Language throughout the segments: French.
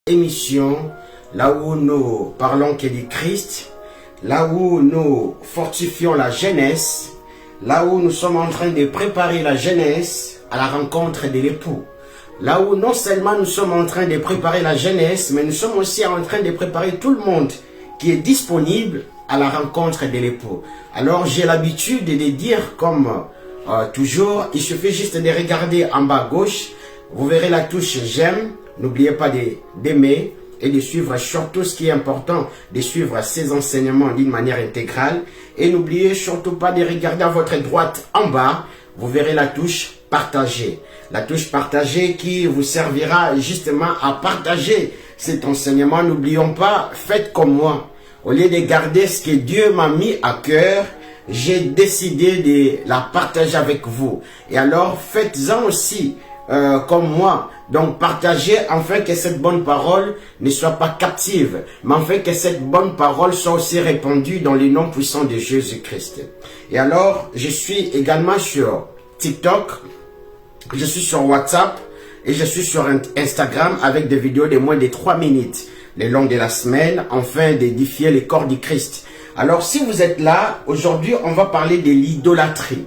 Émission, là où nous parlons que du Christ, là où nous fortifions la jeunesse, là où nous sommes en train de préparer la jeunesse à la rencontre de l'époux. Là où non seulement nous sommes en train de préparer la jeunesse, mais nous sommes aussi en train de préparer tout le monde qui est disponible à la rencontre de l'époux. Alors j'ai l'habitude de dire comme toujours, il suffit juste de regarder en bas à gauche, vous verrez la touche j'aime. N'oubliez pas d'aimer et de suivre surtout ce qui est important, de suivre ces enseignements d'une manière intégrale. Et n'oubliez surtout pas de regarder à votre droite en bas, vous verrez la touche partager. La touche partager qui vous servira justement à partager cet enseignement. N'oublions pas, faites comme moi. Au lieu de garder ce que Dieu m'a mis à cœur, j'ai décidé de la partager avec vous. Et alors faites-en aussi comme moi. Donc partagez afin que cette bonne parole ne soit pas captive, mais afin que cette bonne parole soit aussi répandue dans les noms puissants de Jésus-Christ. Et alors, je suis également sur TikTok, je suis sur WhatsApp et je suis sur Instagram avec des vidéos de moins de 3 minutes le long de la semaine, afin d'édifier le corps du Christ. Alors si vous êtes là, aujourd'hui on va parler de l'idolâtrie.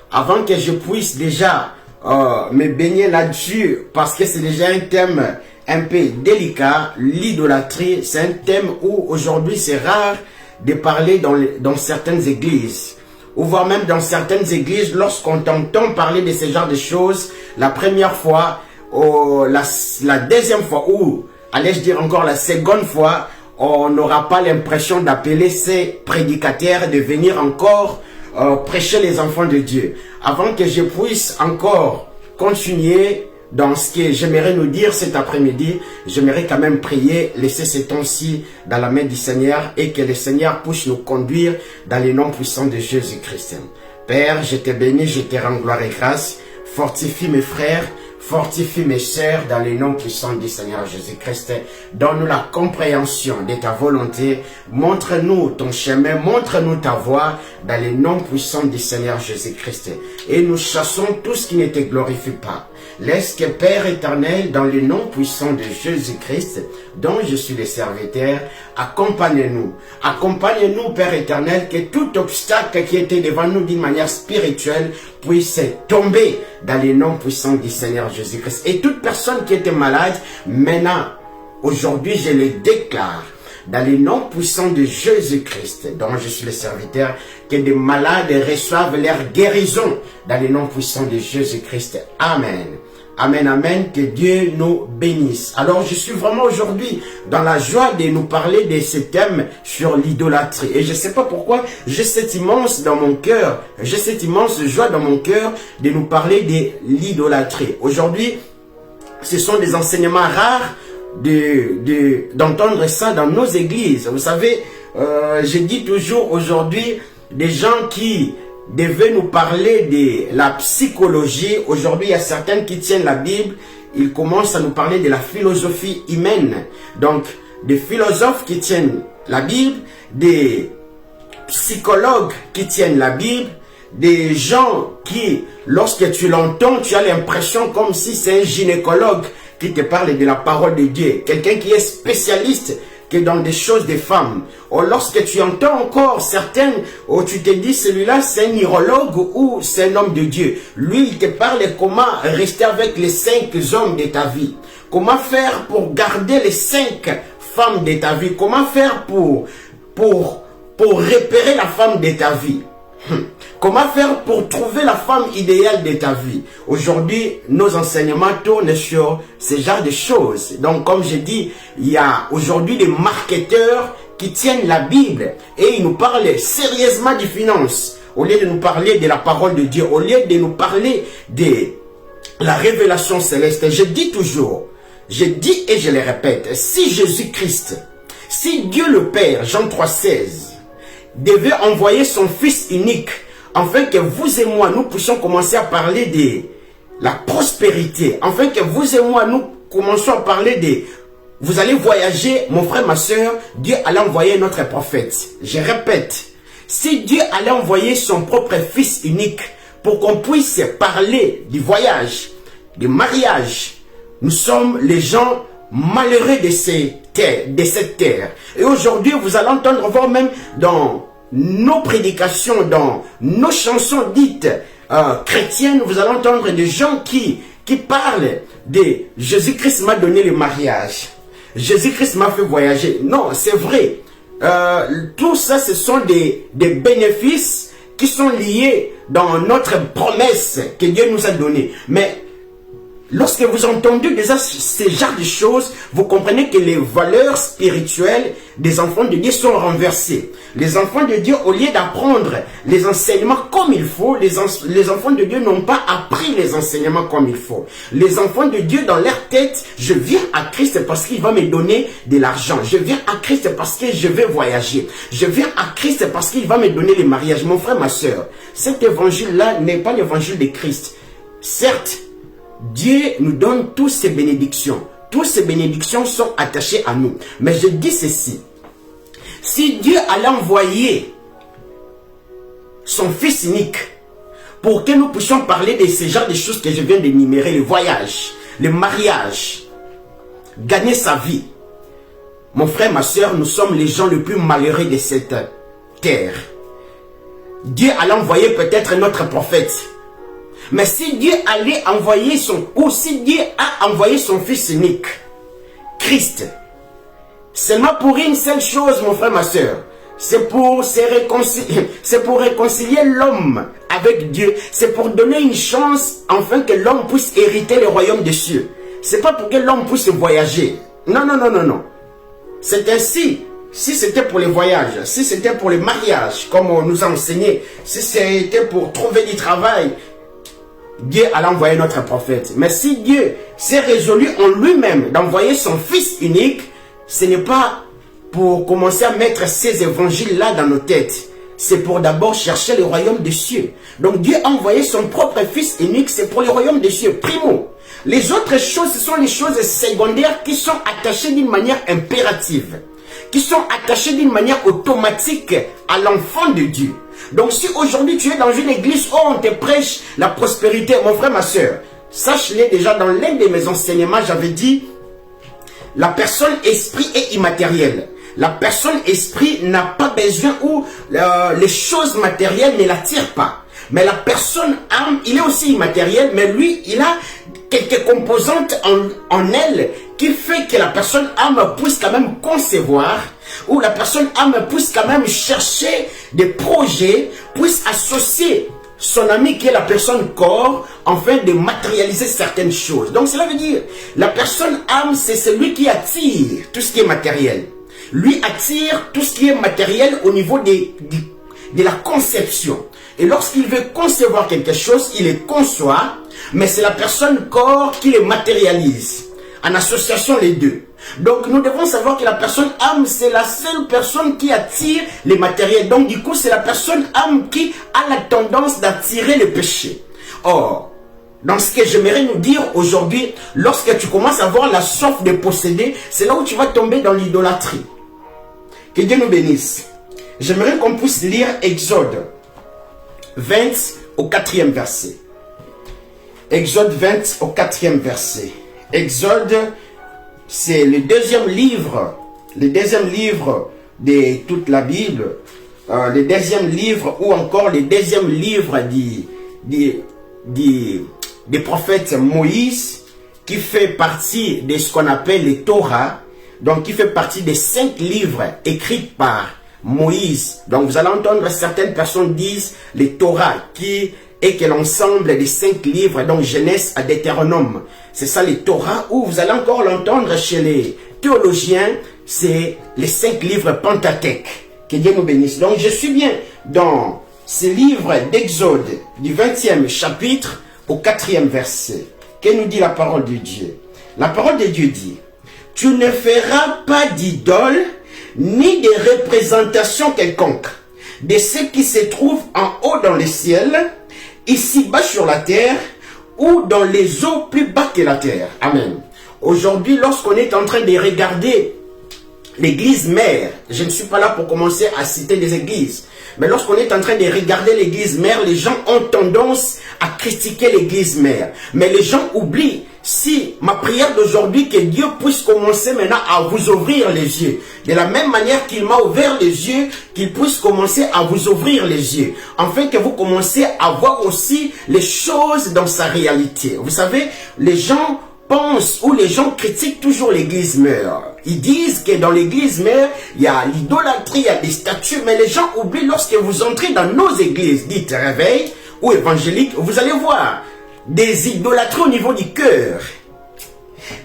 Avant que je puisse déjà me baigner là-dessus, parce que c'est déjà un thème un peu délicat. L'idolâtrie, c'est un thème où aujourd'hui c'est rare de parler dans certaines églises, ou voire même dans certaines églises, lorsqu'on t'entend parler de ce genre de choses, la première fois, la deuxième fois, ou allais-je dire encore la seconde fois, on n'aura pas l'impression d'appeler ces prédicateurs de venir encore prêcher les enfants de Dieu. Avant que je puisse encore continuer dans ce que j'aimerais nous dire cet après-midi, j'aimerais quand même prier, laisser ce temps-ci dans la main du Seigneur et que le Seigneur puisse nous conduire dans les noms puissants de Jésus-Christ. Père, je te bénis, je te rends gloire et grâce. Fortifie mes frères, fortifie mes sœurs dans les noms puissants du Seigneur Jésus-Christ. Donne-nous la compréhension de ta volonté. Montre-nous ton chemin, montre-nous ta voie dans les noms puissants du Seigneur Jésus-Christ. Et nous chassons tout ce qui ne te glorifie pas. Laisse que Père éternel, dans le nom puissant de Jésus-Christ, dont je suis le serviteur, accompagne-nous. Accompagne-nous, Père éternel, que tout obstacle qui était devant nous d'une manière spirituelle puisse tomber dans les noms puissants du Seigneur Jésus-Christ. Et toute personne qui était malade, maintenant, aujourd'hui, je le déclare, dans les noms puissants de Jésus-Christ, dont je suis le serviteur, que des malades reçoivent leur guérison dans les noms puissants de Jésus-Christ. Amen. Amen, amen, que Dieu nous bénisse. Alors, je suis vraiment aujourd'hui dans la joie de nous parler de ce thème sur l'idolâtrie. Et je ne sais pas pourquoi, j'ai cette immense dans mon cœur, j'ai cette immense joie dans mon cœur de nous parler de l'idolâtrie. Aujourd'hui, ce sont des enseignements rares d'entendre ça dans nos églises. Vous savez, je dis toujours aujourd'hui, des gens qui devaient nous parler de la psychologie. Aujourd'hui, il y a certains qui tiennent la Bible, ils commencent à nous parler de la philosophie humaine. Donc, des philosophes qui tiennent la Bible, des psychologues qui tiennent la Bible, des gens qui, lorsque tu l'entends, tu as l'impression comme si c'est un gynécologue qui te parle de la parole de Dieu. Quelqu'un qui est spécialiste que dans des choses des femmes. Ou lorsque tu entends encore certaines, où tu te dis celui-là c'est un neurologue ou c'est un homme de Dieu. Lui il te parle comment rester avec les 5 hommes de ta vie. Comment faire pour garder les 5 femmes de ta vie. Comment faire pour repérer la femme de ta vie. Comment faire pour trouver la femme idéale de ta vie. Aujourd'hui, nos enseignements tournent sur ce genre de choses. Donc, comme je dis, il y a aujourd'hui des marketeurs qui tiennent la Bible et ils nous parlent sérieusement des finances. Au lieu de nous parler de la parole de Dieu, au lieu de nous parler de la révélation céleste, je dis toujours, je dis et je le répète, si Jésus-Christ, si Dieu le Père, Jean 3,16, devait envoyer son Fils unique, afin que vous et moi, nous puissions commencer à parler de la prospérité, afin que vous et moi, nous commençons à parler de... Vous allez voyager, mon frère, ma soeur, Dieu allait envoyer notre prophète. Je répète, si Dieu allait envoyer son propre Fils unique pour qu'on puisse parler du voyage, du mariage, nous sommes les gens malheureux de cette terre. Et aujourd'hui, vous allez entendre voir même dans nos prédications, dans nos chansons dites chrétiennes, vous allez entendre des gens qui parlent de Jésus-Christ m'a donné le mariage. Jésus-Christ m'a fait voyager. Non, c'est vrai. Tout ça, ce sont des bénéfices qui sont liés dans notre promesse que Dieu nous a donnée. Mais lorsque vous entendez déjà ces genres de choses, vous comprenez que les valeurs spirituelles des enfants de Dieu sont renversées. Les enfants de Dieu, au lieu d'apprendre les enseignements comme il faut, les enfants de Dieu n'ont pas appris les enseignements comme il faut. Les enfants de Dieu, dans leur tête, je viens à Christ parce qu'il va me donner de l'argent. Je viens à Christ parce que je vais voyager. Je viens à Christ parce qu'il va me donner le mariage. Mon frère, ma soeur, cet évangile-là n'est pas l'évangile de Christ. Certes, Dieu nous donne toutes ces bénédictions. Toutes ces bénédictions sont attachées à nous. Mais je dis ceci. Si Dieu allait envoyer son Fils unique pour que nous puissions parler de ce genre de choses que je viens d'énumérer, le voyage, le mariage, gagner sa vie, mon frère, ma soeur, nous sommes les gens les plus malheureux de cette terre. Dieu allait envoyer peut-être notre prophète. Mais si Dieu allait envoyer si Dieu a envoyé son Fils unique, Christ, seulement pour une seule chose, mon frère, ma soeur, c'est pour réconcilier l'homme avec Dieu. C'est pour donner une chance, afin que l'homme puisse hériter le royaume des cieux. C'est pas pour que l'homme puisse voyager. Non, non, non, non, non. C'est ainsi. Si c'était pour les voyages, si c'était pour les mariages, comme on nous a enseigné, si c'était pour trouver du travail, Dieu allait envoyer notre prophète. Mais si Dieu s'est résolu en lui-même d'envoyer son Fils unique, ce n'est pas pour commencer à mettre ces évangiles-là dans nos têtes. C'est pour d'abord chercher le royaume des cieux. Donc Dieu a envoyé son propre Fils unique, c'est pour le royaume des cieux. Primo. Les autres choses, ce sont les choses secondaires qui sont attachées d'une manière impérative, qui sont attachées d'une manière automatique à l'enfant de Dieu. Donc si aujourd'hui tu es dans une église où on te prêche la prospérité, mon frère, ma soeur, sache-le déjà, dans l'un de mes enseignements, j'avais dit, la personne esprit est immatérielle. La personne esprit n'a pas besoin, ou les choses matérielles ne l'attirent pas. Mais la personne âme, il est aussi immatériel, mais lui, il a quelques composantes en elle qui fait que la personne âme puisse quand même concevoir, ou la personne âme puisse quand même chercher des projets, puisse associer son ami qui est la personne corps, afin de matérialiser certaines choses. Donc cela veut dire, la personne âme, c'est celui qui attire tout ce qui est matériel. Lui attire tout ce qui est matériel au niveau de la conception. Et lorsqu'il veut concevoir quelque chose, il le conçoit, mais c'est la personne corps qui le matérialise, en association les deux. Donc nous devons savoir que la personne âme, c'est la seule personne qui attire les matériels. Donc du coup, c'est la personne âme qui a la tendance d'attirer le péché. Or, dans ce que j'aimerais nous dire aujourd'hui, lorsque tu commences à avoir la soif de posséder, c'est là où tu vas tomber dans l'idolâtrie. Que Dieu nous bénisse. J'aimerais qu'on puisse lire Exode 20 au 4e verset. Exode 20 au 4e verset. Exode, c'est le deuxième livre de toute la Bible, le deuxième livre, ou encore le deuxième livre des prophètes Moïse, qui fait partie de ce qu'on appelle les Torah, donc qui fait partie des 5 livres écrits par Moïse. Donc vous allez entendre certaines personnes disent les Torah, qui est que l'ensemble des 5 livres, donc Genèse à Deutéronome. C'est ça les Torah, ou vous allez encore l'entendre chez les théologiens, c'est les 5 livres Pentateuque. Que Dieu nous bénisse. Donc je suis bien dans ce livre d'Exode, du 20e chapitre au 4e verset. Que nous dit la parole de Dieu? La parole de Dieu dit, tu ne feras pas d'idole, ni de représentation quelconque, de ce qui se trouve en haut dans les ciels, ici-bas sur la terre, ou dans les eaux plus bas que la terre. Amen. Aujourd'hui, lorsqu'on est en train de regarder l'église mère, je ne suis pas là pour commencer à citer des églises, mais lorsqu'on est en train de regarder l'église mère, les gens ont tendance à critiquer l'église mère. Mais les gens oublient si ma prière d'aujourd'hui, que Dieu puisse commencer maintenant à vous ouvrir les yeux. De la même manière qu'il m'a ouvert les yeux, qu'il puisse commencer à vous ouvrir les yeux. Afin que vous commencez à voir aussi les choses dans sa réalité. Vous savez, les gens pensent ou les gens critiquent toujours l'église mère. Ils disent que dans l'église mère, il y a l'idolâtrie, il y a des statues, mais les gens oublient lorsque vous entrez dans nos églises, dites réveil ou évangélique, vous allez voir des idolâtries au niveau du cœur.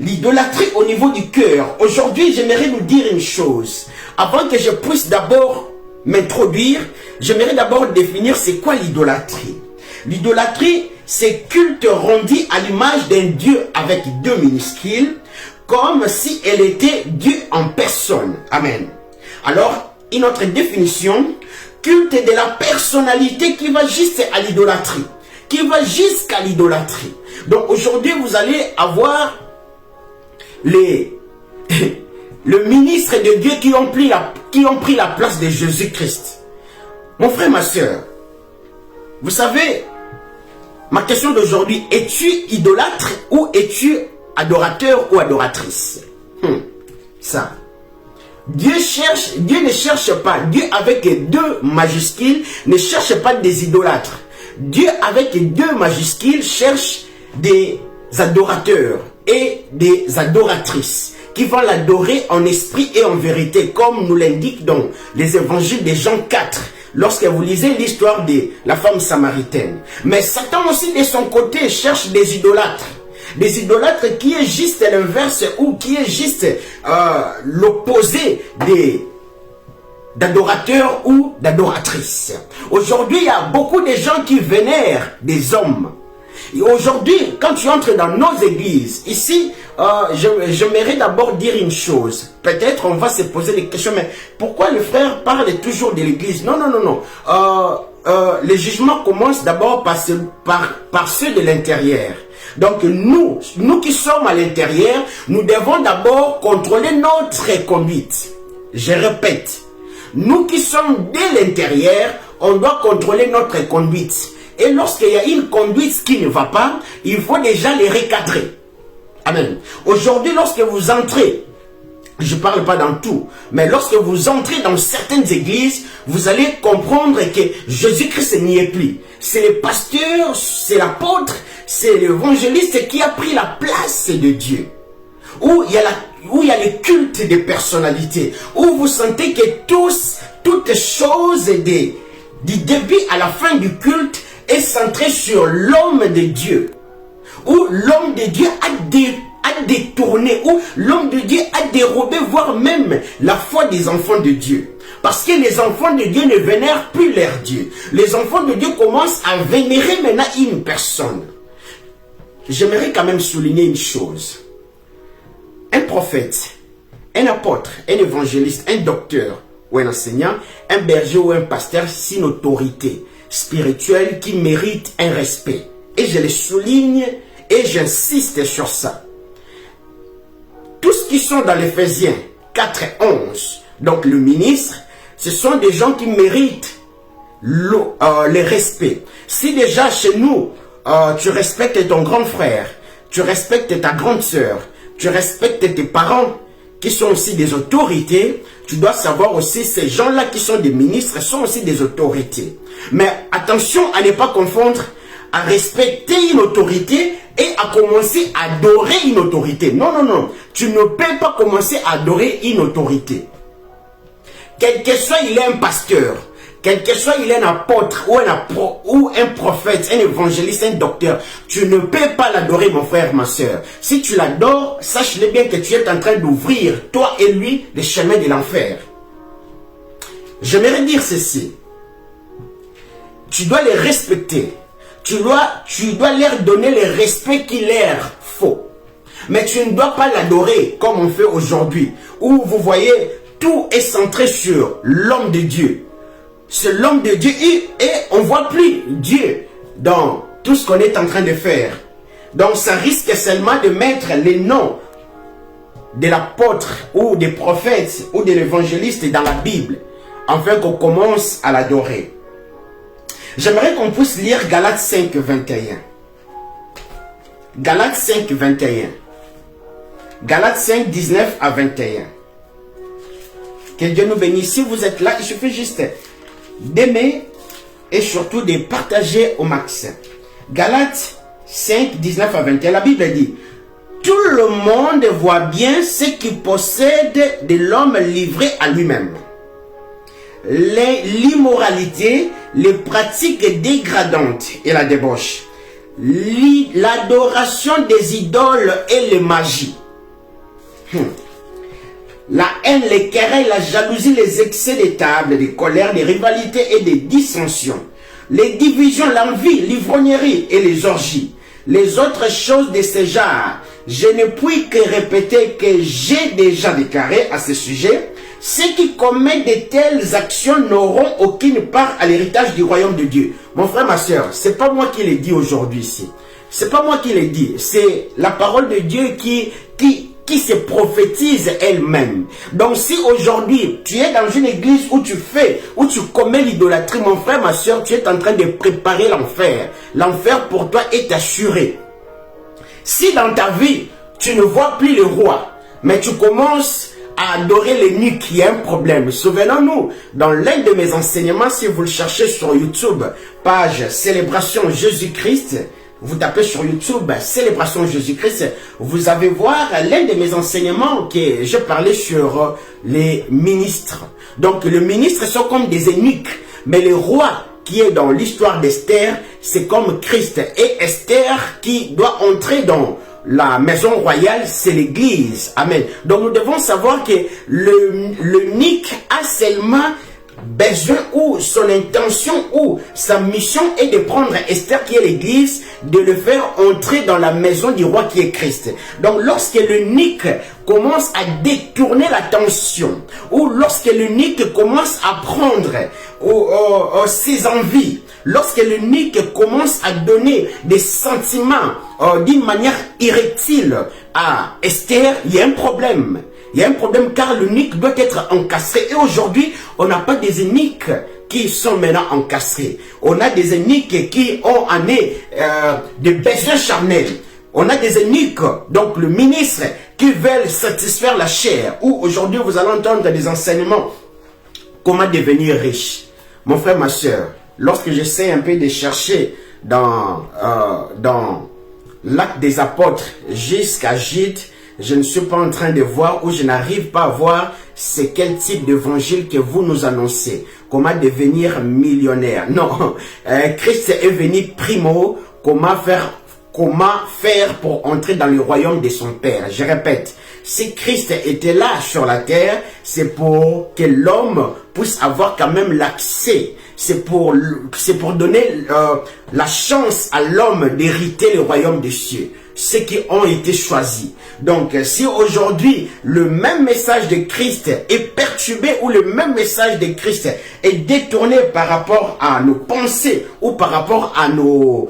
L'idolâtrie au niveau du cœur. Aujourd'hui, j'aimerais vous dire une chose. Avant que je puisse d'abord m'introduire, j'aimerais d'abord définir c'est quoi l'idolâtrie. L'idolâtrie, c'est culte rendu à l'image d'un Dieu avec 2 minuscules, comme si elle était Dieu en personne. Amen. Alors, une autre définition, culte de la personnalité qui va juste à l'idolâtrie. Qui va jusqu'à l'idolâtrie. Donc aujourd'hui, vous allez avoir le ministre de Dieu qui ont pris la place de Jésus-Christ. Mon frère, ma soeur, vous savez, ma question d'aujourd'hui, es-tu idolâtre ou es-tu adorateur ou adoratrice? Ça. Dieu ne cherche pas, Dieu avec 2 majuscules ne cherche pas des idolâtres. Dieu avec 2 majuscules cherche des adorateurs et des adoratrices qui vont l'adorer en esprit et en vérité, comme nous l'indique dans les évangiles de Jean 4, lorsque vous lisez l'histoire de la femme samaritaine. Mais Satan aussi de son côté cherche des idolâtres. Des idolâtres qui est juste l'inverse ou qui est juste l'opposé d'adorateurs ou d'adoratrices. Aujourd'hui, il y a beaucoup de gens qui vénèrent des hommes. Et aujourd'hui, quand tu entres dans nos églises, ici, j'aimerais d'abord dire une chose. Peut-être on va se poser des questions, mais pourquoi le frère parle toujours de l'église? Non, non, non, non. Les jugements commencent d'abord par ceux de l'intérieur. Donc nous qui sommes à l'intérieur, nous devons d'abord contrôler notre conduite. Je répète, nous qui sommes dès l'intérieur, on doit contrôler notre conduite. Et lorsqu'il y a une conduite qui ne va pas, il faut déjà les recadrer. Amen. Aujourd'hui, lorsque vous entrez, je ne parle pas dans tout, mais lorsque vous entrez dans certaines églises, vous allez comprendre que Jésus-Christ n'y est plus. C'est le pasteur, c'est l'apôtre, c'est l'évangéliste qui a pris la place de Dieu. Où il y a le culte des personnalités, où vous sentez que toutes choses du début à la fin du culte est centré sur l'homme de Dieu. Où l'homme de Dieu a détourné, où l'homme de Dieu a dérobé, voire même la foi des enfants de Dieu. Parce que les enfants de Dieu ne vénèrent plus leur Dieu. Les enfants de Dieu commencent à vénérer maintenant une personne. J'aimerais quand même souligner une chose. Un prophète, un apôtre, un évangéliste, un docteur ou un enseignant, un berger ou un pasteur, c'est une autorité spirituelle qui mérite un respect. Et je le souligne et j'insiste sur ça. Tous ceux qui sont dans l'Éphésiens 4 et 11, donc le ministre, ce sont des gens qui méritent le respect. Si déjà chez nous, tu respectes ton grand frère, tu respectes ta grande sœur, tu respectes tes parents qui sont aussi des autorités, tu dois savoir aussi ces gens-là qui sont des ministres sont aussi des autorités. Mais attention à ne pas confondre à respecter une autorité et à commencer à adorer une autorité. Non, non, non. Tu ne peux pas commencer à adorer une autorité. Quel que soit il est un pasteur, quel que soit il est un apôtre ou un prophète, un évangéliste, un docteur, tu ne peux pas l'adorer, mon frère, ma soeur. Si tu l'adores, sache-le bien que tu es en train d'ouvrir, toi et lui, les chemins de l'enfer. J'aimerais dire ceci. Tu dois les respecter. Tu dois leur donner le respect qui leur faut. Mais tu ne dois pas l'adorer comme on fait aujourd'hui. Où vous voyez, tout est centré sur l'homme de Dieu. C'est l'homme de Dieu et on ne voit plus Dieu dans tout ce qu'on est en train de faire. Donc ça risque seulement de mettre les noms de l'apôtre ou des prophètes ou de l'évangéliste dans la Bible, afin qu'on commence à l'adorer. J'aimerais qu'on puisse lire Galates 5, 21. Galates 5, 21. Galates 5, 19 à 21. Que Dieu nous bénisse. Si vous êtes là, il suffit juste d'aimer et surtout de partager au max. Galates 5, 19 à 21. La Bible dit: tout le monde voit bien ce qu'il possède de l'homme livré à lui-même. L'immoralité, les pratiques dégradantes et la débauche, l'adoration des idoles et les magies, la haine, les querelles, la jalousie, les excès des tables, des colères, des rivalités et des dissensions, les divisions, l'envie, l'ivrognerie et les orgies, les autres choses de ce genre. Je ne puis que répéter que j'ai déjà déclaré à ce sujet: ceux qui commettent de telles actions n'auront aucune part à l'héritage du royaume de Dieu. Mon frère, ma soeur, c'est pas moi qui l'ai dit aujourd'hui ici. C'est pas moi qui l'ai dit. C'est la parole de Dieu qui se prophétise elle-même. Donc si aujourd'hui tu es dans une église où tu commets l'idolâtrie, mon frère, ma soeur, tu es en train de préparer l'enfer. L'enfer pour toi est assuré. Si dans ta vie, tu ne vois plus le roi, mais tu commences à adorer l'eunuque, il y a un problème. Souvenons-nous, dans l'un de mes enseignements, si vous le cherchez sur YouTube, page Célébration Jésus-Christ, vous tapez sur YouTube Célébration Jésus-Christ, vous allez voir l'un de mes enseignements que je parlais sur les ministres. Donc les ministres sont comme des eunuques, mais le roi qui est dans l'histoire d'Esther, c'est comme Christ. Et Esther qui doit entrer dans la maison royale, c'est l'église. Amen. Donc nous devons savoir que l'eunuque a seulement besoin, ou son intention ou sa mission est de prendre Esther qui est l'église, de le faire entrer dans la maison du roi qui est Christ. Donc lorsque l'eunuque commence à détourner l'attention, ou lorsque l'eunuque commence à prendre ses envies, lorsque l'eunuque commence à donner des sentiments d'une manière irrétile à Esther, il y a un problème. Il y a un problème car l'eunuque doit être encastré. Et aujourd'hui, on n'a pas des eunuques qui sont maintenant encastrés. On a des eunuques qui ont des besoins charnels. On a des eunuques, donc le ministre, qui veulent satisfaire la chair. Ou aujourd'hui, vous allez entendre des enseignements. Comment devenir riche. Mon frère, ma soeur, lorsque j'essaie un peu de chercher dans l'Acte des Apôtres jusqu'à Jude, je ne suis pas en train de voir, ou je n'arrive pas à voir c'est quel type d'évangile que vous nous annoncez. Comment devenir millionnaire. Non, Christ est venu primo, comment faire pour entrer dans le royaume de son Père. Je répète, si Christ était là sur la terre, c'est pour que l'homme puisse avoir quand même l'accès. C'est pour donner la chance à l'homme d'hériter le royaume des cieux. Ceux qui ont été choisis. Donc, si aujourd'hui, le même message de Christ est perturbé, ou le même message de Christ est détourné par rapport à nos pensées, ou par rapport à nos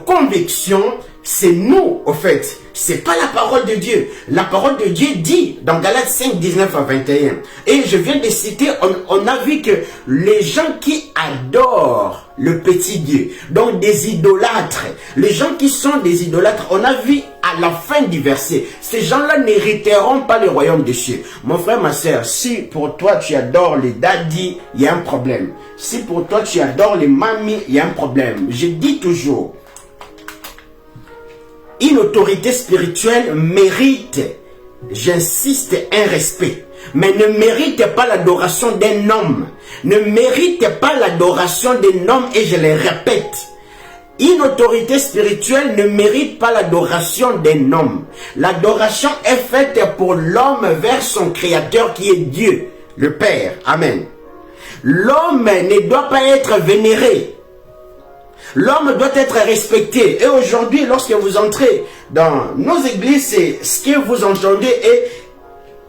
convictions, c'est nous, au fait. C'est pas la parole de Dieu. La parole de Dieu dit dans Galates 5, 19 à 21. Et je viens de citer, on a vu que les gens qui adorent le petit Dieu, donc des idolâtres, les gens qui sont des idolâtres, on a vu à la fin du verset, ces gens-là n'hériteront pas le royaume des cieux. Mon frère, ma soeur, si pour toi tu adores les daddy, il y a un problème. Si pour toi tu adores les mamies, il y a un problème. Je dis toujours, une autorité spirituelle mérite, j'insiste, un respect, mais ne mérite pas l'adoration d'un homme. Ne mérite pas l'adoration d'un homme, et je le répète. Une autorité spirituelle ne mérite pas l'adoration d'un homme. L'adoration est faite pour l'homme vers son créateur qui est Dieu, le Père. Amen. L'homme ne doit pas être vénéré. L'homme doit être respecté. Et aujourd'hui, lorsque vous entrez dans nos églises, c'est ce que vous entendez. Et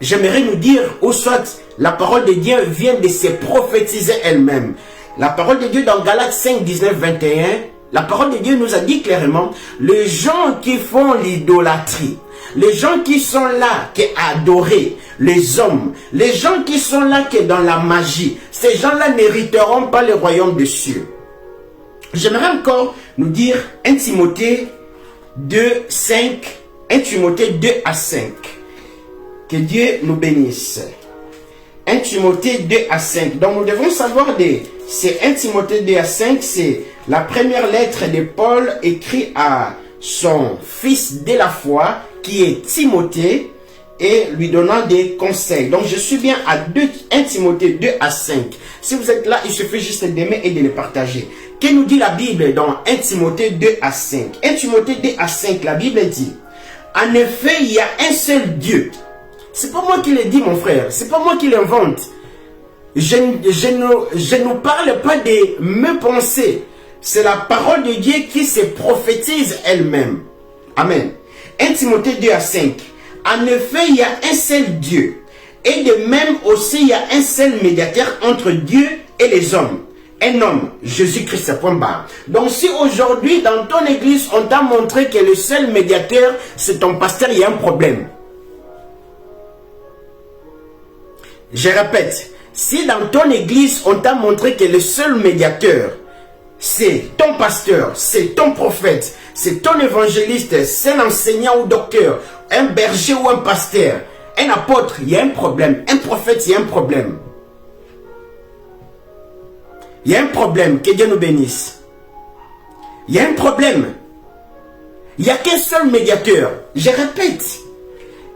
j'aimerais nous dire, ou soit la parole de Dieu vient de se prophétiser elle-même. La parole de Dieu dans Galates 5, 19, 21, la parole de Dieu nous a dit clairement, les gens qui font l'idolâtrie, les gens qui sont là, qui adorent les hommes, les gens qui sont là, qui sont dans la magie, ces gens-là n'hériteront pas le royaume des cieux. J'aimerais encore nous dire 1 Timothée 2, 5. 1 Timothée 2 à 5. Que Dieu nous bénisse. 1 Timothée 2 à 5. Donc nous devons savoir c'est 1 Timothée 2 à 5, c'est la première lettre de Paul écrite à son fils de la foi qui est Timothée et lui donnant des conseils. Donc je suis bien à 1 Timothée 2 à 5. Si vous êtes là, il suffit juste d'aimer et de le partager. Que nous dit la Bible dans 1 Timothée 2 à 5? 1 Timothée 2 à 5, la Bible dit: en effet, il y a un seul Dieu. C'est pas moi qui le dis, mon frère. C'est pas moi qui l'invente. Je ne parle pas de mes pensées. C'est la parole de Dieu qui se prophétise elle-même. Amen. 1 Timothée 2 à 5. En effet, il y a un seul Dieu. Et de même aussi, il y a un seul médiateur entre Dieu et les hommes. Un homme, Jésus-Christ, point barre. Donc si aujourd'hui, dans ton église, on t'a montré que le seul médiateur, c'est ton pasteur, il y a un problème. Je répète, si dans ton église, on t'a montré que le seul médiateur, c'est ton pasteur, c'est ton prophète, c'est ton évangéliste, c'est un enseignant ou docteur, un berger ou un pasteur, un apôtre, il y a un problème. Un prophète, il y a un problème. Il y a un problème, que Dieu nous bénisse. Il y a un problème. Il n'y a qu'un seul médiateur. Je répète,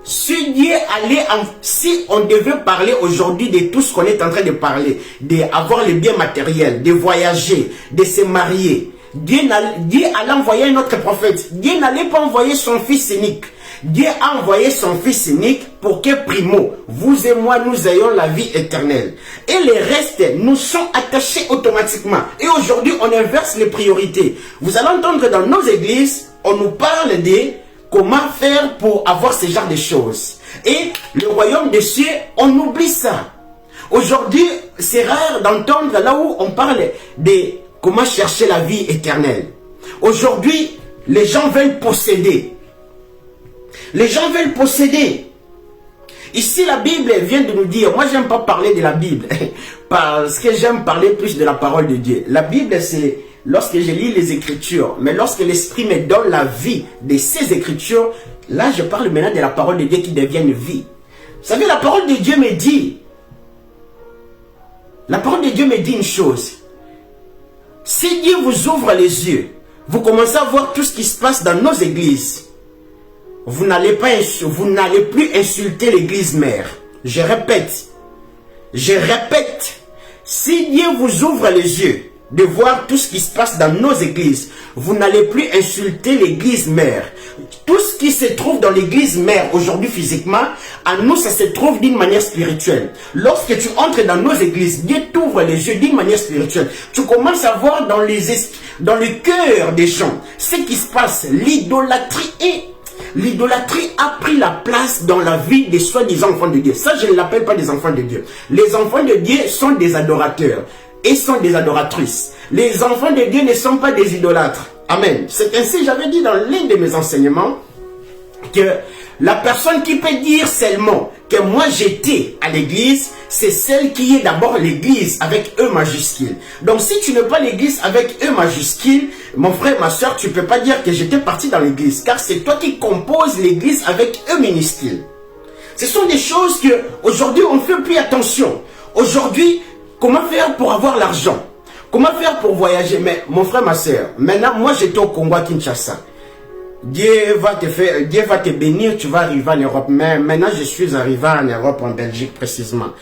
si Dieu allait, si on devait parler aujourd'hui de tout ce qu'on est en train de parler, d'avoir les biens matériels, de voyager, de se marier, Dieu allait envoyer un autre prophète. Dieu n'allait pas envoyer son fils unique. Dieu a envoyé son fils unique pour que, primo, vous et moi, nous ayons la vie éternelle. Et les restes nous sont attachés automatiquement. Et aujourd'hui, on inverse les priorités. Vous allez entendre dans nos églises, on nous parle de comment faire pour avoir ce genre de choses. Et le royaume des cieux, on oublie ça. Aujourd'hui, c'est rare d'entendre là où on parle de comment chercher la vie éternelle. Aujourd'hui, les gens veulent posséder. Les gens veulent posséder. Ici, la Bible vient de nous dire, moi j'aime pas parler de la Bible, parce que j'aime parler plus de la parole de Dieu. La Bible, c'est lorsque je lis les Écritures, mais lorsque l'Esprit me donne la vie de ces Écritures, là je parle maintenant de la parole de Dieu qui devient une vie. Vous savez, la parole de Dieu me dit, une chose. Si Dieu vous ouvre les yeux, vous commencez à voir tout ce qui se passe dans nos églises, vous n'allez plus insulter l'église mère. Je répète, si Dieu vous ouvre les yeux de voir tout ce qui se passe dans nos églises, vous n'allez plus insulter l'église mère. Tout ce qui se trouve dans l'église mère aujourd'hui physiquement, à nous ça se trouve d'une manière spirituelle. Lorsque tu entres dans nos églises, Dieu t'ouvre les yeux d'une manière spirituelle. Tu commences à voir dans le cœur des gens ce qui se passe, l'idolâtrie a pris la place dans la vie des soi-disant enfants de Dieu. Ça, je ne l'appelle pas des enfants de Dieu. Les enfants de Dieu sont des adorateurs et sont des adoratrices. Les enfants de Dieu ne sont pas des idolâtres. Amen. C'est ainsi, j'avais dit dans l'un de mes enseignements, que la personne qui peut dire seulement que moi j'étais à l'église, c'est celle qui est d'abord l'église avec E majuscule. Donc si tu n'es pas l'église avec E majuscule, mon frère, ma soeur, tu ne peux pas dire que j'étais parti dans l'église, car c'est toi qui composes l'église avec E minuscule. Ce sont des choses que aujourd'hui on ne fait plus attention. Aujourd'hui, comment faire pour avoir l'argent? Comment faire pour voyager? Mais mon frère, ma soeur, maintenant moi j'étais au Congo à Kinshasa. Dieu va te bénir, tu vas arriver en Europe. Mais maintenant, je suis arrivé en Europe, en Belgique précisément.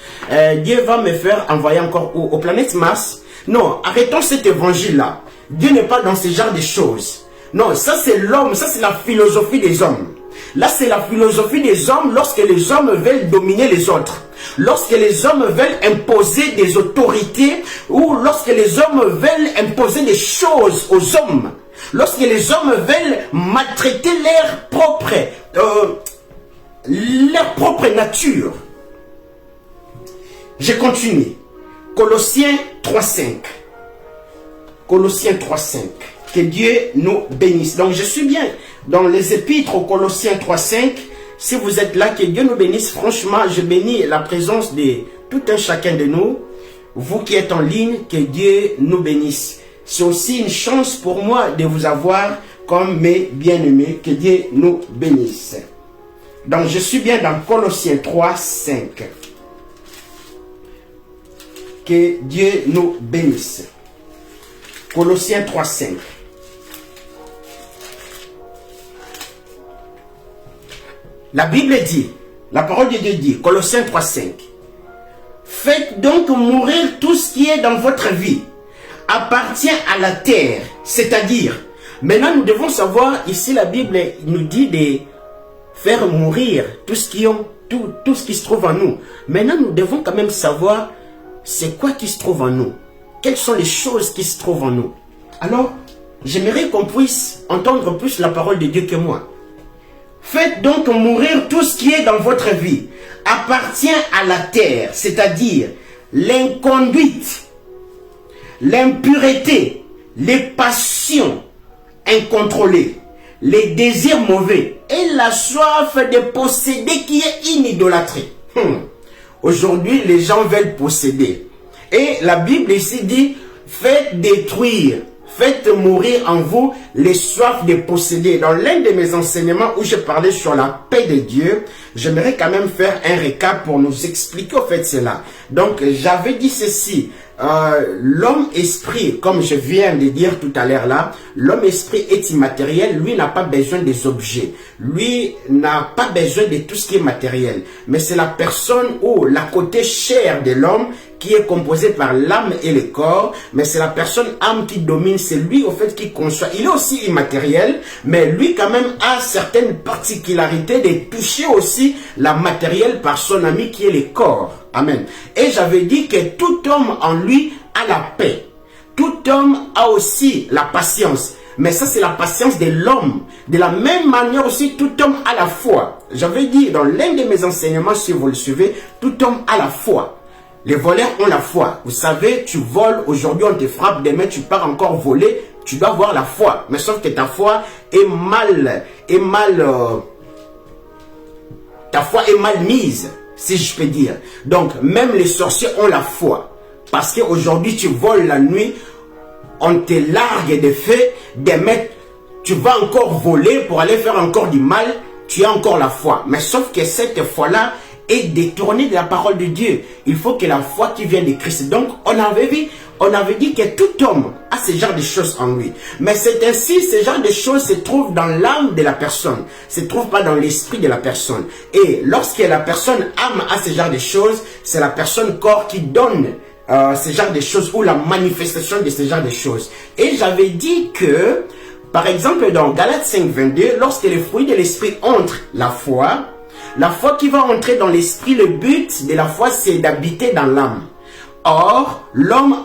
Dieu va me faire envoyer encore aux planètes Mars. Non, arrêtons cet évangile-là. Dieu n'est pas dans ce genre de choses. Non, ça c'est l'homme, ça c'est la philosophie des hommes. Là, c'est la philosophie des hommes lorsque les hommes veulent dominer les autres. Lorsque les hommes veulent imposer des autorités ou lorsque les hommes veulent imposer des choses aux hommes. Lorsque les hommes veulent maltraiter leur propre nature. Je continue. Colossiens 3.5. Colossiens 3.5. Que Dieu nous bénisse. Donc je suis bien dans les épîtres aux Colossiens 3.5. Si vous êtes là, que Dieu nous bénisse. Franchement, je bénis la présence de tout un chacun de nous. Vous qui êtes en ligne, que Dieu nous bénisse. C'est aussi une chance pour moi de vous avoir comme mes bien-aimés. Que Dieu nous bénisse. Donc, je suis bien dans Colossiens 3, 5. Que Dieu nous bénisse. Colossiens 3, 5. La Bible dit, la parole de Dieu dit, Colossiens 3, 5. Faites donc mourir tout ce qui est dans votre vie, appartient à la terre, c'est-à-dire, maintenant nous devons savoir, ici la Bible nous dit de faire mourir tout ce qui se trouve en nous. Maintenant nous devons quand même savoir, c'est quoi qui se trouve en nous? Quelles sont les choses qui se trouvent en nous? Alors, j'aimerais qu'on puisse entendre plus la parole de Dieu que moi. Faites donc mourir tout ce qui est dans votre vie, appartient à la terre, c'est-à-dire l'inconduite, l'impureté, les passions incontrôlées, les désirs mauvais et la soif de posséder qui est une idolâtrie. Aujourd'hui, les gens veulent posséder. Et la Bible ici dit, faites détruire, faites mourir en vous les soifs de posséder. Dans l'un de mes enseignements où je parlais sur la paix de Dieu, j'aimerais quand même faire un récap pour nous expliquer au fait cela. Donc, j'avais dit ceci. L'homme-esprit, comme je viens de dire tout à l'heure là, l'homme-esprit est immatériel, lui n'a pas besoin des objets, lui n'a pas besoin de tout ce qui est matériel, mais c'est la personne ou la côté chair de l'homme qui est composé par l'âme et le corps, mais c'est la personne âme qui domine, c'est lui au fait qui conçoit. Il est aussi immatériel, mais lui quand même a certaines particularités de toucher aussi la matérielle par son ami qui est le corps. Amen. Et j'avais dit que tout homme en lui a la paix. Tout homme a aussi la patience. Mais ça, c'est la patience de l'homme. De la même manière aussi, tout homme a la foi. J'avais dit dans l'un de mes enseignements, si vous le suivez, tout homme a la foi. Les voleurs ont la foi. Vous savez, tu voles, aujourd'hui on te frappe, demain tu pars encore voler, tu dois avoir la foi. Mais sauf que ta foi est ta foi est mal mise, si je peux dire. Donc, même les sorciers ont la foi. Parce qu'aujourd'hui, tu voles la nuit, on te largue des faits, demain, tu vas encore voler pour aller faire encore du mal, tu as encore la foi. Mais sauf que cette foi-là est détournée de la parole de Dieu. Il faut que la foi qui vient de Christ. Donc, on avait dit que tout homme a ce genre de choses en lui. Mais c'est ainsi, ce genre de choses se trouvent dans l'âme de la personne. Se trouve pas dans l'esprit de la personne. Et lorsque la personne âme a ce genre de choses, c'est la personne corps qui donne ce genre de choses ou la manifestation de ce genre de choses. Et j'avais dit que, par exemple, dans Galates 5, 22, lorsque les fruits de l'esprit entrent, la foi qui va entrer dans l'esprit, le but de la foi, c'est d'habiter dans l'âme. Or, l'homme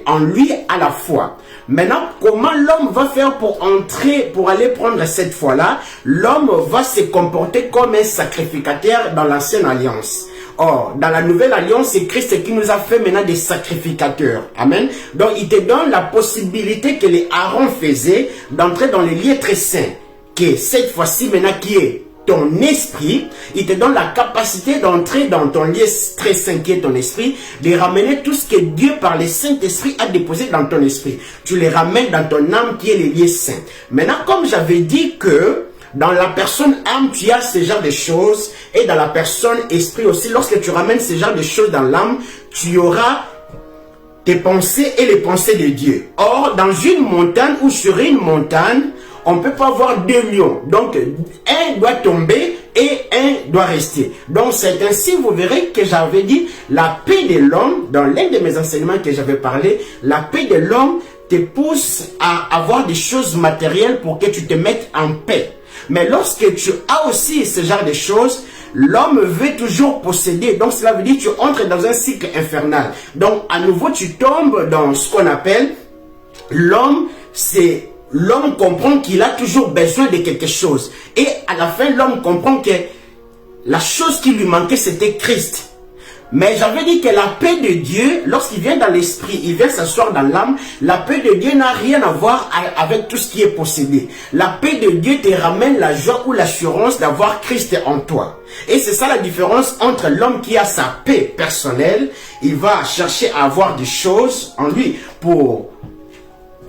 en lui a la foi. Maintenant, comment l'homme va faire pour entrer, pour aller prendre cette foi-là? L'homme va se comporter comme un sacrificateur dans l'ancienne alliance. Or, dans la nouvelle alliance, c'est Christ qui nous a fait maintenant des sacrificateurs. Amen. Donc, il te donne la possibilité que les Aaron faisaient d'entrer dans les lieux très saints. Que cette fois-ci, maintenant, qui est ton esprit, il te donne la capacité d'entrer dans ton lieu très saint qui est ton esprit, de ramener tout ce que Dieu par le Saint-Esprit a déposé dans ton esprit. Tu les ramènes dans ton âme qui est le lieu saint. Maintenant, comme j'avais dit que dans la personne âme, tu as ce genre de choses, et dans la personne esprit aussi, lorsque tu ramènes ce genre de choses dans l'âme, tu auras tes pensées et les pensées de Dieu. Or, dans une montagne ou sur une montagne, on ne peut pas avoir deux lions. Donc, un doit tomber et un doit rester. Donc, c'est ainsi, vous verrez que j'avais dit, la paix de l'homme, dans l'un de mes enseignements que j'avais parlé, la paix de l'homme te pousse à avoir des choses matérielles pour que tu te mettes en paix. Mais lorsque tu as aussi ce genre de choses, l'homme veut toujours posséder. Donc, cela veut dire que tu entres dans un cycle infernal. Donc, à nouveau, tu tombes dans ce qu'on appelle l'homme, c'est... L'homme comprend qu'il a toujours besoin de quelque chose. Et à la fin, l'homme comprend que la chose qui lui manquait, c'était Christ. Mais j'avais dit que la paix de Dieu, lorsqu'il vient dans l'esprit, il vient s'asseoir dans l'âme, la paix de Dieu n'a rien à voir avec tout ce qui est possédé. La paix de Dieu te ramène la joie ou l'assurance d'avoir Christ en toi. Et c'est ça la différence entre l'homme qui a sa paix personnelle, il va chercher à avoir des choses en lui pour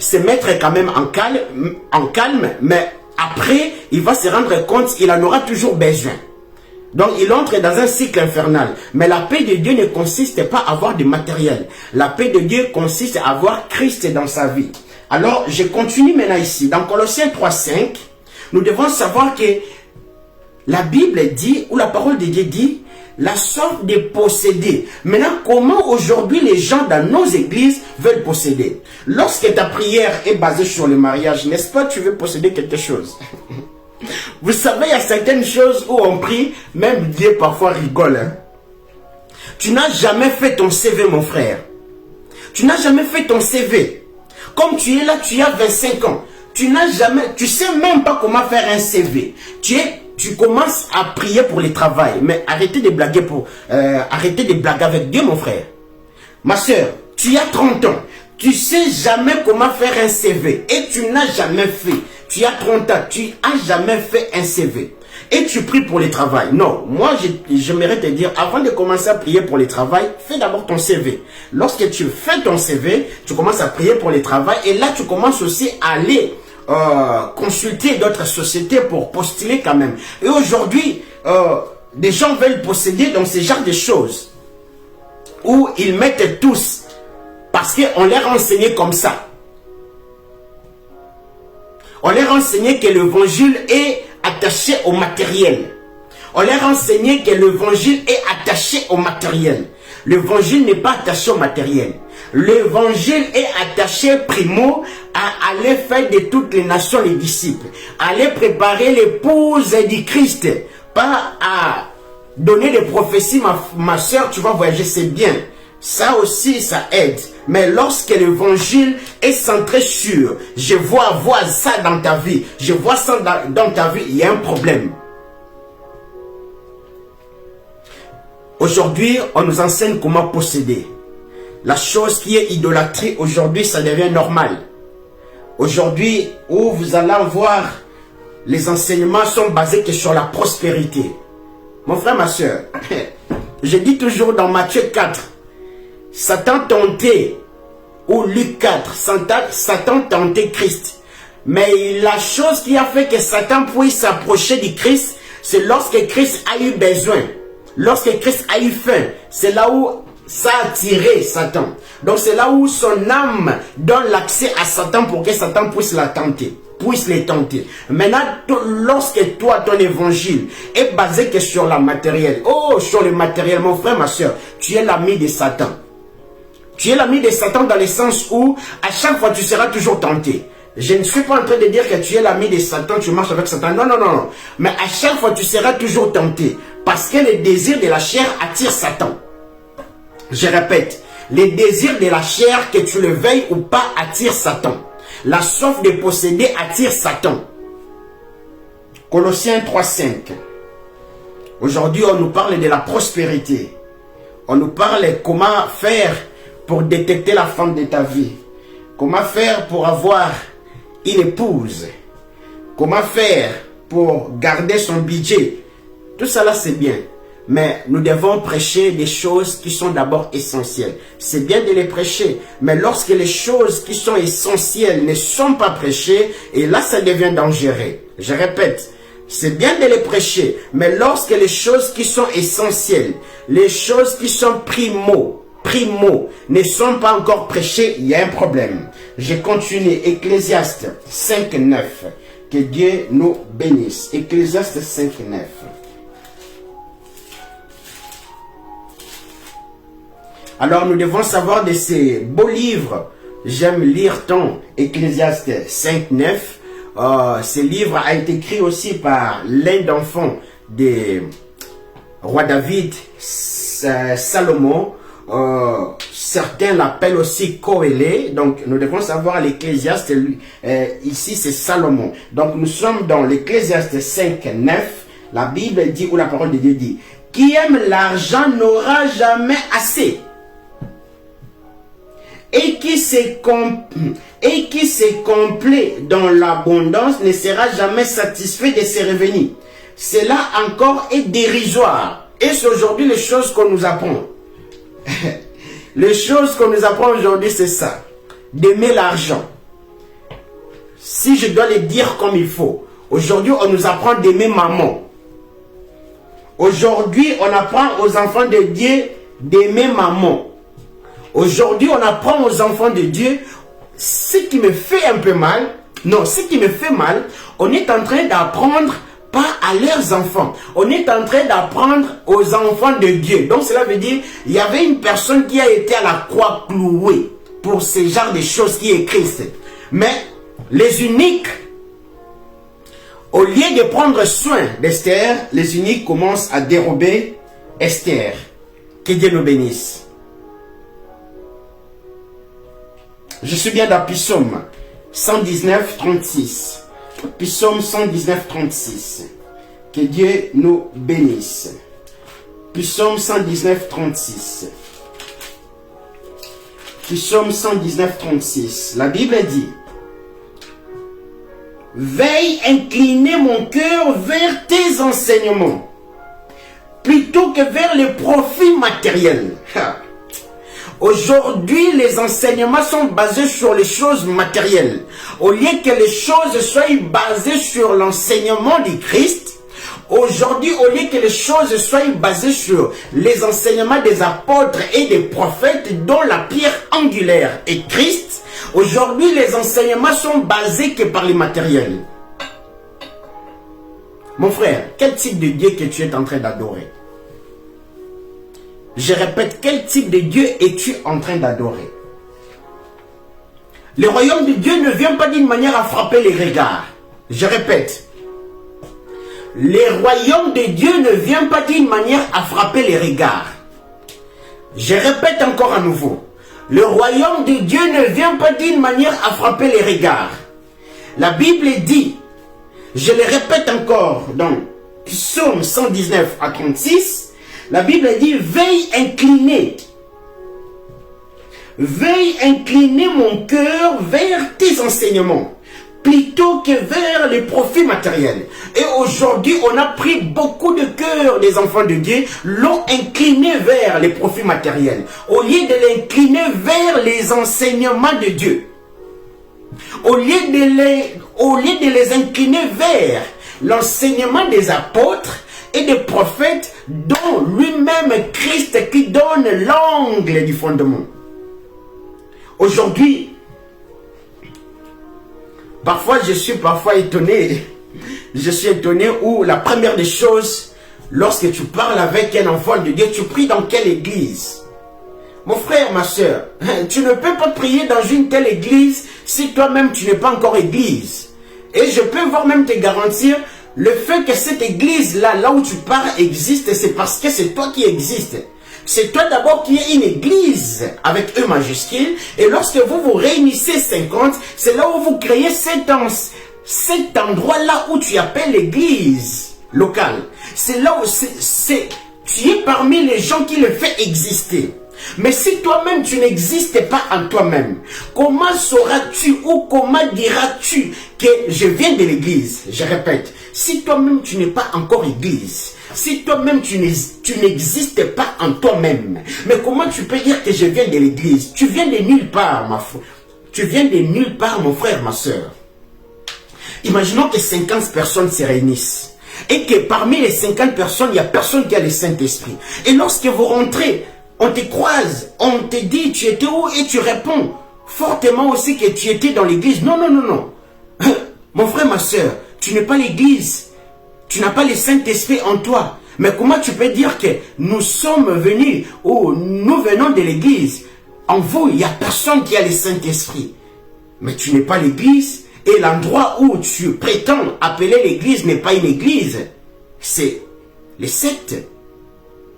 se mettre quand même en calme, mais après, il va se rendre compte qu'il en aura toujours besoin. Donc, il entre dans un cycle infernal. Mais la paix de Dieu ne consiste pas à avoir du matériel. La paix de Dieu consiste à avoir Christ dans sa vie. Alors, je continue maintenant ici. Dans Colossiens 3:5, nous devons savoir que la Bible dit, ou la parole de Dieu dit, la sorte de posséder. Maintenant, comment aujourd'hui les gens dans nos églises veulent posséder? Lorsque ta prière est basée sur le mariage, n'est-ce pas, tu veux posséder quelque chose? Vous savez, il y a certaines choses où on prie, même Dieu parfois rigole. Hein? Tu n'as jamais fait ton CV, mon frère. Tu n'as jamais fait ton CV. Comme tu es là, tu as 25 ans. Tu sais même pas comment faire un CV. Tu commences à prier pour le travail. Mais arrêtez de blaguer arrêtez de blaguer avec Dieu, mon frère. Ma soeur, tu as 30 ans. Tu sais jamais comment faire un CV. Et tu n'as jamais fait. Tu as 30 ans. Tu n'as jamais fait un CV. Et tu pries pour le travail. Non, moi, j'aimerais te dire, avant de commencer à prier pour le travail, fais d'abord ton CV. Lorsque tu fais ton CV, tu commences à prier pour le travail. Et là, tu commences aussi à aller consulter d'autres sociétés pour postuler quand même. Et aujourd'hui, des gens veulent posséder dans ce genre de choses. Où ils mettent tous. Parce qu'on leur a enseigné comme ça. On leur a enseigné que l'évangile est attaché au matériel. On leur a enseigné que l'évangile est attaché au matériel. L'évangile n'est pas attaché au matériel. L'évangile est attaché primo à aller faire de toutes les nations les disciples. Aller préparer l'épouse du Christ. Pas à donner des prophéties, ma soeur, tu vas voyager, c'est bien. Ça aussi, ça aide. Mais lorsque l'évangile est centré sur « je vois ça dans ta vie, je vois ça dans ta vie », il y a un problème. Aujourd'hui, on nous enseigne comment posséder. La chose qui est idolâtrie, aujourd'hui, ça devient normal. Aujourd'hui, où vous allez voir, les enseignements sont basés que sur la prospérité. Mon frère, ma soeur, je dis toujours dans Matthieu 4, Satan tentait, ou Luc 4, Satan tentait Christ. Mais la chose qui a fait que Satan puisse s'approcher du Christ, c'est lorsque Christ a eu besoin. Lorsque Christ a eu faim, c'est là où ça a attiré Satan. Donc c'est là où son âme donne l'accès à Satan pour que Satan puisse les tenter. Maintenant, lorsque toi, ton évangile est basé que sur la matérielle, sur le matériel, mon frère, ma soeur, tu es l'ami de Satan. Tu es l'ami de Satan dans le sens où, à chaque fois, tu seras toujours tenté. Je ne suis pas en train de dire que tu es l'ami de Satan, tu marches avec Satan. Non, non, non, non. Mais à chaque fois, tu seras toujours tenté. Parce que les désirs de la chair attirent Satan. Je répète, les désirs de la chair, que tu le veuilles ou pas, attirent Satan. La soif de posséder attire Satan. Colossiens 3:5. Aujourd'hui, on nous parle de la prospérité. On nous parle comment faire pour détecter la femme de ta vie. Comment faire pour avoir une épouse. Comment faire pour garder son budget. Tout ça là, c'est bien. Mais nous devons prêcher des choses qui sont d'abord essentielles. C'est bien de les prêcher. Mais lorsque les choses qui sont essentielles ne sont pas prêchées, et là, ça devient dangereux. Je répète, c'est bien de les prêcher. Mais lorsque les choses qui sont essentielles, les choses qui sont primo, ne sont pas encore prêchées, il y a un problème. Je continue. Ecclésiaste 5:9. Que Dieu nous bénisse. Ecclésiaste 5:9. Alors nous devons savoir de ces beaux livres. J'aime lire ton Ecclésiaste 5:9. Ce livre a été écrit aussi par l'un d'enfants de roi David, Salomon. Certains l'appellent aussi Coélé. Donc nous devons savoir l'Ecclésiaste, ici c'est Salomon. Donc nous sommes dans l'Ecclésiaste 5:9. La Bible dit, ou la parole de Dieu dit, qui aime l'argent n'aura jamais assez. Et qui se complaît dans l'abondance ne sera jamais satisfait de ses revenus. Cela encore est dérisoire. Et c'est aujourd'hui les choses qu'on nous apprend. Les choses qu'on nous apprend aujourd'hui, c'est ça. D'aimer l'argent. si je dois le dire comme il faut, aujourd'hui, on nous apprend d'aimer maman. Aujourd'hui, on apprend aux enfants de Dieu d'aimer maman. Aujourd'hui, on apprend aux enfants de Dieu, ce qui me fait un peu mal, non, ce qui me fait mal, on est en train d'apprendre pas à leurs enfants. On est en train d'apprendre aux enfants de Dieu. Donc cela veut dire, il y avait une personne qui a été à la croix clouée pour ce genre de choses qui est Christ. Mais les uniques, au lieu de prendre soin d'Esther, les uniques commencent à dérober Esther. Que Dieu nous bénisse. Je suis bien dans Psaume 119, 36. Psaume 119, 36. Que Dieu nous bénisse. Psaume 119, 36. Psaume 119, 36. La Bible dit: veille incliner mon cœur vers tes enseignements, plutôt que vers les profits matériels. Aujourd'hui, les enseignements sont basés sur les choses matérielles. Au lieu que les choses soient basées sur l'enseignement du Christ, aujourd'hui, au lieu que les choses soient basées sur les enseignements des apôtres et des prophètes, dont la pierre angulaire est Christ, aujourd'hui, les enseignements sont basés que par les matériels. Mon frère, quel type de Dieu que tu es en train d'adorer? Je répète, quel type de Dieu es-tu en train d'adorer? Le royaume de Dieu ne vient pas d'une manière à frapper les regards. Je répète, le royaume de Dieu ne vient pas d'une manière à frapper les regards. Je répète encore à nouveau, le royaume de Dieu ne vient pas d'une manière à frapper les regards. La Bible dit, je le répète encore dans Psaume 119 à 36, la Bible dit: veille incliner mon cœur vers tes enseignements, plutôt que vers les profits matériels. Et aujourd'hui, on a pris beaucoup de cœur des enfants de Dieu, l'ont incliné vers les profits matériels, au lieu de l'incliner vers les enseignements de Dieu. Au lieu de les incliner vers l'enseignement des apôtres et des prophètes, dont lui-même Christ qui donne l'angle du fondement. Aujourd'hui, parfois je suis étonné. Je suis étonné où la première des choses, lorsque tu parles avec un enfant de Dieu, tu pries dans quelle église? Mon frère, ma soeur, tu ne peux pas prier dans une telle église si toi-même tu n'es pas encore église. Et je peux voir même te garantir, le fait que cette église-là, là où tu pars, existe, c'est parce que c'est toi qui existes. C'est toi d'abord qui es une église avec E majuscule. Et lorsque vous vous réunissez 50, c'est là où vous créez cet endroit-là où tu appelles l'église locale. C'est là où tu es parmi les gens qui le fait exister. Mais si toi-même tu n'existes pas en toi-même, comment sauras-tu ou comment diras-tu que je viens de l'église? Je répète, si toi-même tu n'es pas encore église, si toi-même tu n'existes pas en toi-même, mais comment tu peux dire que je viens de l'église? Tu viens de nulle part, ma foi. Tu viens de nulle part, mon frère, ma soeur. Imaginons que 50 personnes se réunissent et que parmi les 50 personnes, il n'y a personne qui a le Saint-Esprit. Et lorsque vous rentrez, on te croise, on te dit tu étais où et tu réponds fortement aussi que tu étais dans l'église. Non, non, non, non. Mon frère, ma soeur, tu n'es pas l'église. Tu n'as pas le Saint-Esprit en toi. Mais comment tu peux dire que nous sommes venus ou nous venons de l'église? En vous, il n'y a personne qui a le Saint-Esprit. Mais tu n'es pas l'église et l'endroit où tu prétends appeler l'église n'est pas une église. C'est les sectes.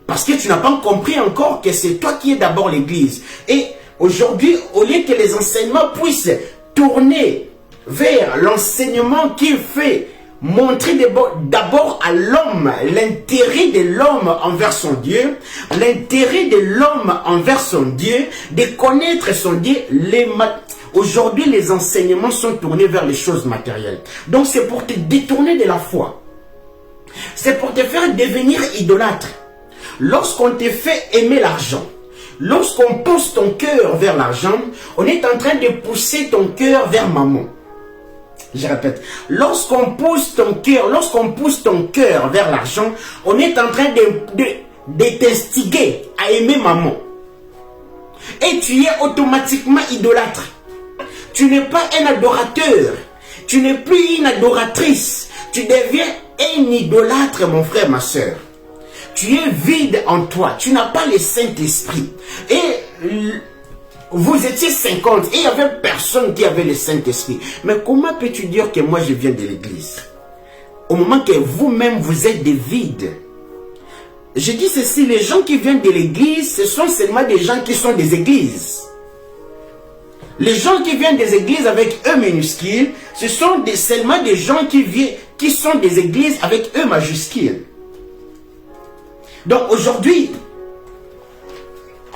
Parce que tu n'as pas compris encore que c'est toi qui es d'abord l'église. Et aujourd'hui, au lieu que les enseignements puissent tourner vers l'enseignement qui fait montrer d'abord à l'homme l'intérêt de l'homme envers son Dieu, l'intérêt de l'homme envers son Dieu, de connaître son Dieu, aujourd'hui les enseignements sont tournés vers les choses matérielles. Donc c'est pour te détourner de la foi. C'est pour te faire devenir idolâtre. Lorsqu'on te fait aimer l'argent, lorsqu'on pousse ton cœur vers l'argent, on est en train de pousser ton cœur vers maman. Je répète, lorsqu'on pousse ton cœur vers l'argent, on est en train de t'instiguer à aimer maman. Et tu es automatiquement idolâtre. Tu n'es pas un adorateur. Tu n'es plus une adoratrice. Tu deviens un idolâtre, mon frère, ma soeur. Tu es vide en toi. Tu n'as pas le Saint-Esprit. Et vous étiez 50 et il n'y avait personne qui avait le Saint-Esprit. Mais comment peux-tu dire que moi je viens de l'église? Au moment que vous-même vous êtes des vides. Je dis ceci, les gens qui viennent de l'église, ce sont seulement des gens qui sont des églises. Les gens qui viennent des églises avec E minuscule, ce sont seulement des gens qui sont des églises avec E majuscule. Donc aujourd'hui,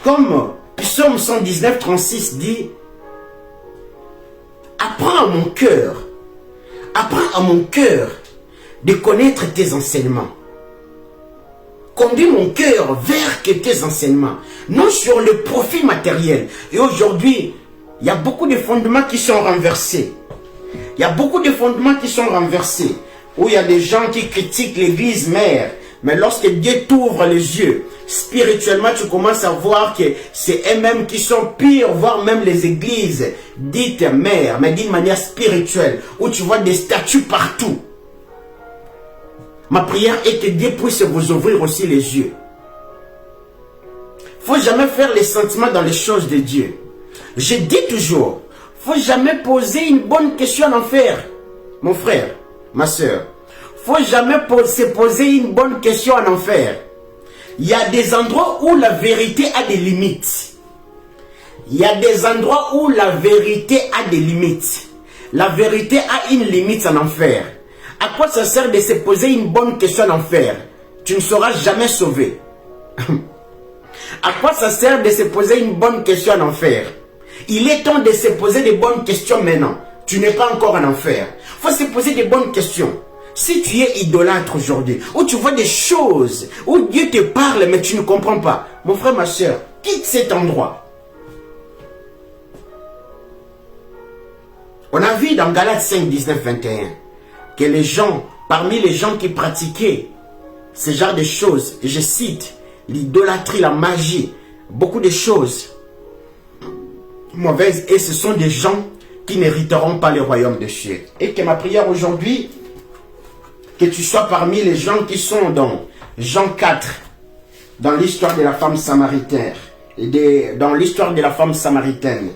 comme Psaume 119, 36 dit, apprends à mon cœur de connaître tes enseignements. Conduis mon cœur vers tes enseignements, non sur le profit matériel. Et aujourd'hui, il y a beaucoup de fondements qui sont renversés. Il y a beaucoup de fondements qui sont renversés, où il y a des gens qui critiquent l'église mère. Mais lorsque Dieu t'ouvre les yeux, spirituellement, tu commences à voir que c'est eux-mêmes qui sont pires, voire même les églises dites mères, mais d'une manière spirituelle, où tu vois des statues partout. Ma prière est que Dieu puisse vous ouvrir aussi les yeux. Il ne faut jamais faire les sentiments dans les choses de Dieu. Je dis toujours, il ne faut jamais poser une bonne question en enfer. Mon frère, ma soeur, il ne faut jamais se poser une bonne question en enfer. Il y a des endroits où la vérité a des limites. Il y a des endroits où la vérité a des limites. La vérité a une limite en enfer. À quoi ça sert de se poser une bonne question en enfer? Tu ne seras jamais sauvé. À quoi ça sert de se poser une bonne question en enfer? Il est temps de se poser des bonnes questions maintenant. Tu n'es pas encore en enfer. Il faut se poser des bonnes questions. Si tu es idolâtre aujourd'hui, où tu vois des choses, où Dieu te parle mais tu ne comprends pas, mon frère, ma soeur, quitte cet endroit. On a vu dans Galates 5, 19, 21 que les gens, parmi les gens qui pratiquaient ce genre de choses, et je cite, l'idolâtrie, la magie, beaucoup de choses mauvaises, et ce sont des gens qui n'hériteront pas le royaume de Dieu. Et que ma prière aujourd'hui, que tu sois parmi les gens qui sont dans Jean 4, dans l'histoire de la femme samaritaine, dans l'histoire de la femme samaritaine.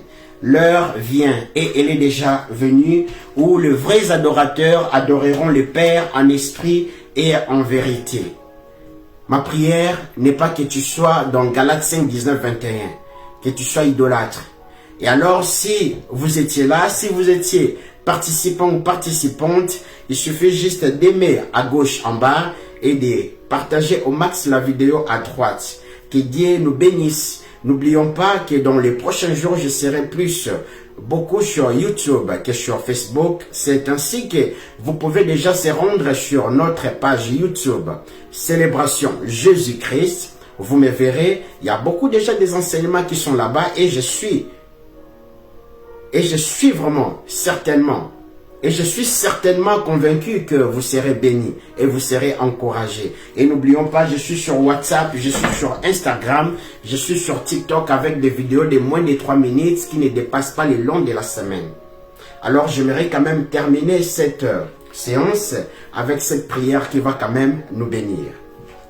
L'heure vient, et elle est déjà venue, où les vrais adorateurs adoreront le Père en esprit et en vérité. Ma prière n'est pas que tu sois dans Galates 5, 19, 21, que tu sois idolâtre. Et alors, si vous étiez là, si vous étiez participant ou participante, il suffit juste d'aimer à gauche en bas et de partager au max la vidéo à droite. Que Dieu nous bénisse. N'oublions pas que dans les prochains jours, je serai beaucoup sur YouTube que sur Facebook. C'est ainsi que vous pouvez déjà se rendre sur notre page YouTube Célébration Jésus-Christ. Vous me verrez, il y a beaucoup déjà des enseignements qui sont là-bas et je suis vraiment, certainement, et je suis certainement convaincu que vous serez bénis et vous serez encouragés. Et n'oublions pas, je suis sur WhatsApp, je suis sur Instagram, je suis sur TikTok avec des vidéos de moins de 3 minutes qui ne dépassent pas les longs de la semaine. Alors j'aimerais quand même terminer cette séance avec cette prière qui va quand même nous bénir.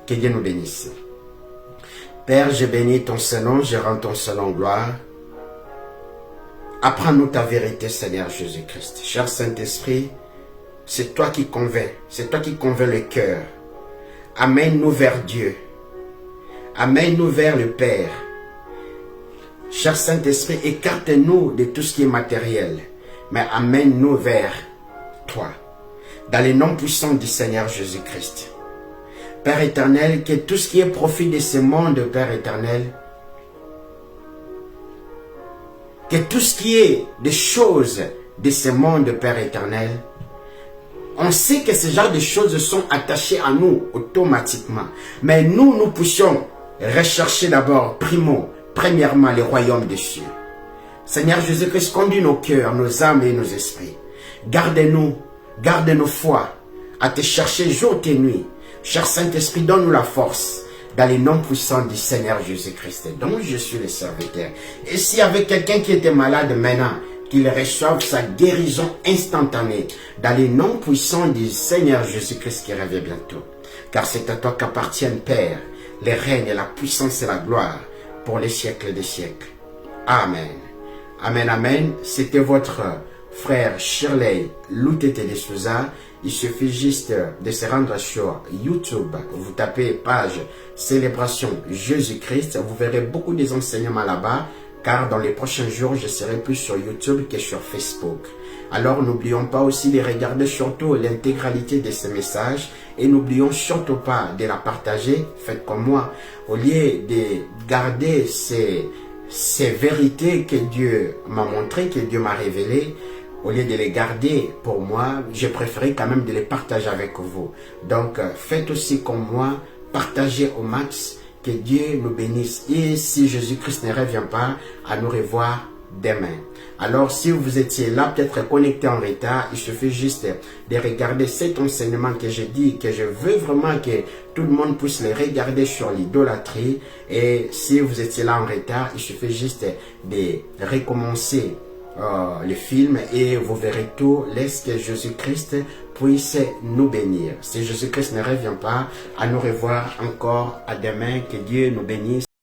Que Dieu nous bénisse. Père, je bénis ton Saint-Nom, je rends ton Saint-Nom gloire. Apprends-nous ta vérité, Seigneur Jésus-Christ. Cher Saint-Esprit, c'est toi qui convaincs, c'est toi qui convaincs le cœur. Amène-nous vers Dieu. Amène-nous vers le Père. Cher Saint-Esprit, écarte-nous de tout ce qui est matériel, mais amène-nous vers toi. Dans le nom puissant du Seigneur Jésus-Christ. Père éternel, que tout ce qui est profit de ce monde, Père éternel, que tout ce qui est des choses de ce monde, Père éternel, on sait que ce genre de choses sont attachées à nous automatiquement. Mais nous puissions rechercher d'abord, premièrement, le royaume des cieux. Seigneur Jésus-Christ, conduis nos cœurs, nos âmes et nos esprits. Garde-nous, garde nos foi à te chercher jour et nuit. Cher Saint-Esprit, donne-nous la force dans les noms puissants du Seigneur Jésus-Christ, dont je suis le serviteur. Et s'il y avait quelqu'un qui était malade maintenant, qu'il reçoive sa guérison instantanée dans les noms puissants du Seigneur Jésus-Christ qui revient bientôt. Car c'est à toi qu'appartiennent, Père, les règnes, la puissance et la gloire pour les siècles des siècles. Amen. Amen, amen. C'était votre frère Shirley Loutete de Souza. Il suffit juste de se rendre sur YouTube. Vous tapez page Célébration Jésus-Christ. Vous verrez beaucoup des enseignements là-bas. Car dans les prochains jours, je serai plus sur YouTube que sur Facebook. Alors n'oublions pas aussi de regarder surtout l'intégralité de ces messages. Et n'oublions surtout pas de la partager. Faites comme moi. Au lieu de garder ces vérités que Dieu m'a montrées, que Dieu m'a révélées, au lieu de les garder pour moi, j'ai préféré quand même de les partager avec vous. Donc, faites aussi comme moi, partagez au max, que Dieu nous bénisse. Et si Jésus-Christ ne revient pas, à nous revoir demain. Alors, si vous étiez là, peut-être connecté en retard, il suffit juste de regarder cet enseignement que j'ai dit, que je veux vraiment que tout le monde puisse le regarder sur l'idolâtrie. Et si vous étiez là en retard, il suffit juste de recommencer le film et vous verrez tout. Laisse que Jésus-Christ puisse nous bénir. Si Jésus-Christ ne revient pas, à nous revoir encore à demain. Que Dieu nous bénisse.